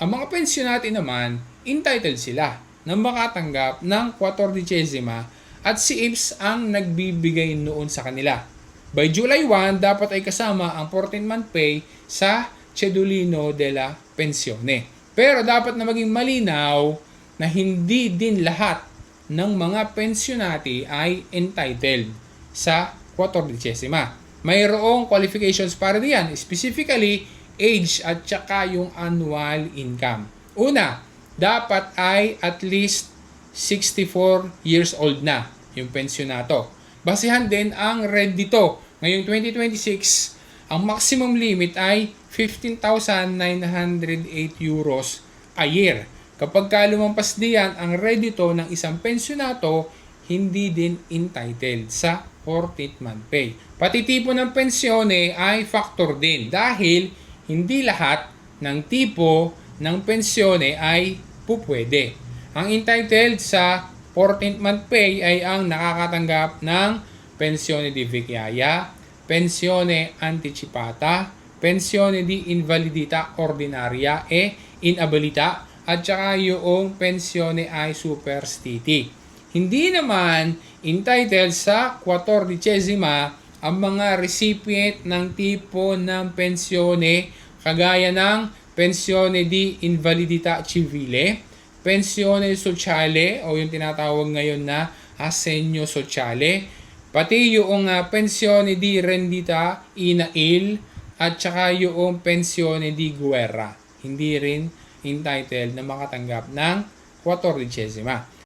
Ang mga pensyonate naman, entitled sila na makatanggap ng 14ª at si IPS ang nagbibigay noon sa kanila. By July 1, dapat ay kasama ang 14th-month pay sa Cedolino della Pensione. Pero dapat na maging malinaw na hindi din lahat ng mga pensyonati ay entitled sa 14ª. Mayroong qualifications para diyan, specifically age at saka yung annual income. Una, dapat ay at least 64 years old na yung pensyonato. Basihan din ang RED dito. Ngayong 2026, ang maximum limit ay 15,908 euros a year. Kapag lumampas diyan ang RED dito ng isang pensyonato, hindi din entitled sa 14th month pay. Pati tipo ng pensyone ay factor din dahil hindi lahat ng tipo ng pensyone ay pupwede. Ang entitled sa 14th month pay ay ang nakakatanggap ng pensione di vecchiaia, pensione anticipata, pensione di invalidità ordinaria e inabilità, at saka yung pensione ay superstiti. Hindi naman entitled sa 14ª ang mga recipient ng tipo ng pensione kagaya ng pensione di invalidità civile, pensione sociale o yung tinatawag ngayon na assegno sociale, pati yung pensione di rendita inail at saka yung pensione di guerra. Hindi rin entitled na makatanggap ng 14ª.